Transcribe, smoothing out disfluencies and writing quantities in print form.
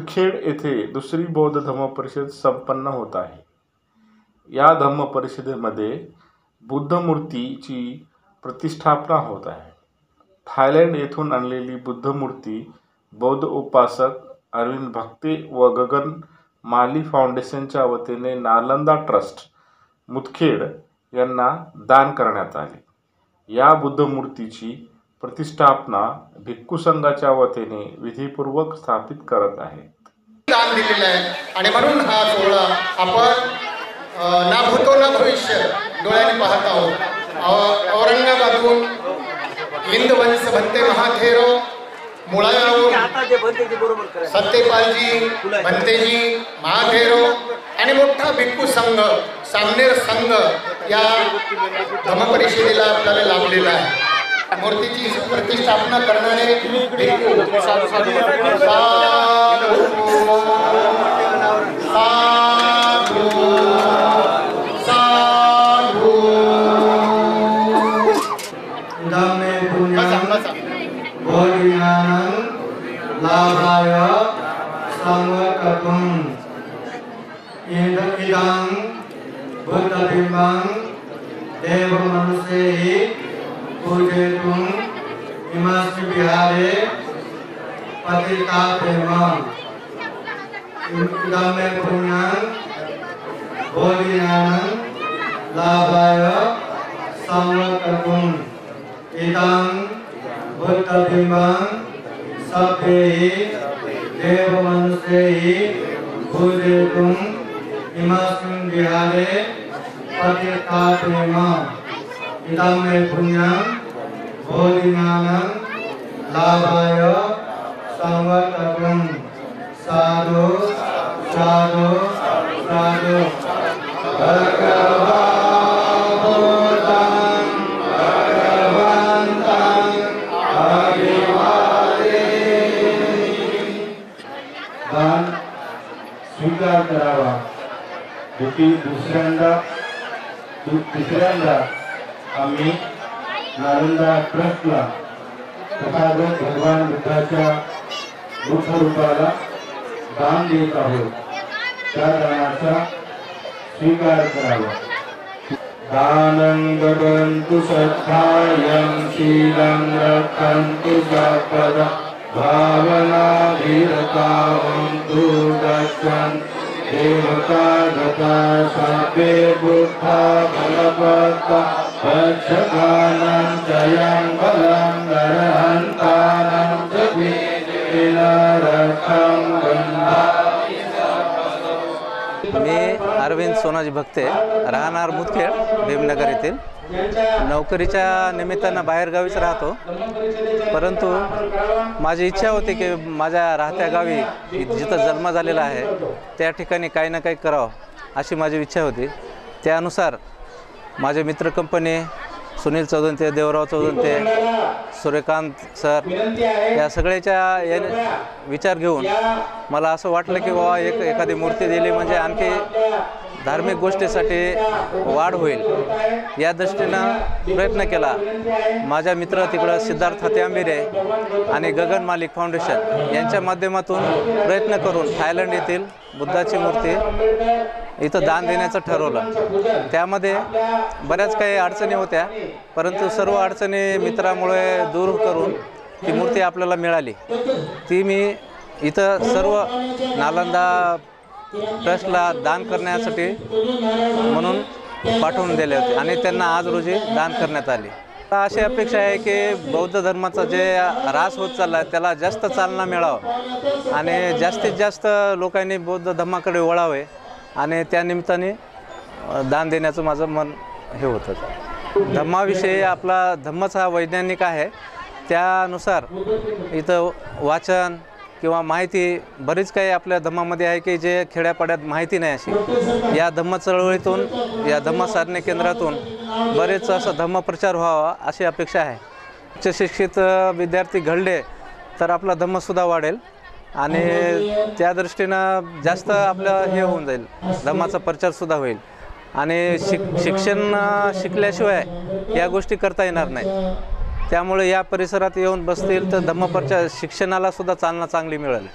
मुदखेड येथे दुसरी बौद्ध धम्म परिषद संपन्न होत आहे। या धम्म परिषदेमध्ये बुद्धमूर्तीची प्रतिष्ठापना होत आहे। थायलंड येथून आणलेली बुद्धमूर्ती बौद्ध उपासक अरविंद भक्ते व गगन माली फाउंडेशनच्या वतीने नालंदा ट्रस्ट मुदखेड यांना दान करण्यात आली। या बुद्धमूर्तीची प्रतिष्ठापना भिक्खू संघाच्या वतीने विधीपूर्वक स्थापित करत आहेत। दान दिलेलं आहे आणि म्हणून हा सोहळा आपण ना भूतो ना भविष्य डोळ्याने पाहत आहोत। औरंगाबादहून हिंदवंश भंते महाथेरो मुळावरून सत्यपालजी भंतेजी महाथेरो आणि मोठा भिक्खू संघ सामनेर संघ या धम्मपरिषदेला आपल्याला लाभलेला आहे। मूर्तीची प्रतिष्ठापना करणारे भिक्खू लाभाय संवकर्तुं इदं बुद्धबिम्बं देवमनुष्यैः पूजयितुम् इमस्मिन् विहारे पतितापेमः। इदं मे पुण्यं बोधिनानं लाभाय संवकर्तुं इदं बुद्धबिम्बं सभ्यैः देवमनुष्यैः पूजयितुम् इमस्मिन् विहारे पतितापेमः। इदं मे पुण्यं बोधिनानं लाभाय संवकर्तुं साधु साधु साधु। दान स्वीकार करावा। तिसऱ्यांदा आम्ही नालंदा ट्रस्टला तथागत भगवान बुद्धाच्या रूपाला दान देत आहोत। त्या दानाचा स्वीकार करावा। दानं ददन्तु श्रद्धायं शीलं रक्षन्तु सपदा भावना धीरतावन्तु दक्षन् देवता गता सर्वे बुद्धा बलवत्ता रक्षकानां जयं बलं नरहन्तानां च वीरेण रक्षं गन्धाः। मी अरविंद सोनाजी भक्ते, राहणार मुदखेड भीमनगर येथील। नोकरीच्या निमित्तानं बाहेरगावीच राहतो, परंतु माझी इच्छा होती की माझ्या राहत्या गावी जिथं जन्म झालेला आहे त्या ठिकाणी काही ना काही करावं अशी माझी इच्छा होती। त्यानुसार माझे मित्र कंपनी सुनील चौदंते, देवराव चौदंते, सूर्यकांत सर या सगळ्याच्या विचार घेऊन मला असं वाटलं की बाबा एखादी मूर्ती दिली म्हणजे आणखी धार्मिक गोष्टीसाठी वाढ होईल या दृष्टीनं प्रयत्न केला। माझ्या मित्र तिकडं सिद्धार्थ हत्यांबिरे आणि गगन मालिक फाउंडेशन यांच्या माध्यमातून प्रयत्न करून थायलंड येथील बुद्धाची मूर्ती इथं दान देण्याचं ठरवलं। त्यामध्ये बऱ्याच काही अडचणी होत्या, परंतु सर्व अडचणी मित्रामुळे दूर करून ती मूर्ती आपल्याला मिळाली। ती मी इथं सर्व नालंदा ट्रस्टला दान करण्यासाठी म्हणून पाठवून दिले होते आणि त्यांना आज रोजी दान करण्यात आले। अशी अपेक्षा आहे की बौद्ध धर्माचा जे ऱ्हास होत चालला आहे त्याला जास्त चालना मिळावं आणि जास्तीत जास्त लोकांनी बौद्ध धर्माकडे वळावे आणि त्या निमित्ताने दान देण्याचं माझं मन हे होतं। धम्माविषयी आपला धम्मच हा वैज्ञानिक आहे, त्यानुसार इथं वाचन किंवा माहिती बरीच काही आपल्या धम्मामध्ये आहे की जे खेड्यापाड्यात माहिती नाही अशी। या धम्म चळवळीतून, या धम्म साधने केंद्रातून बरेच असा धम्म प्रचार व्हावा अशी अपेक्षा आहे। उच्च शिक्षित विद्यार्थी घडले तर आपला धम्मसुद्धा वाढेल आणि त्या दृष्टीनं जास्त आपलं हे होऊन जाईल, धम्माचा प्रचारसुद्धा होईल आणि शिक्षण शिकल्याशिवाय या गोष्टी करता येणार नाही। त्यामुळे या परिसरात येऊन बसतील तर धम्मप्रचार शिक्षणाला सुद्धा चालना चांगली मिळेल।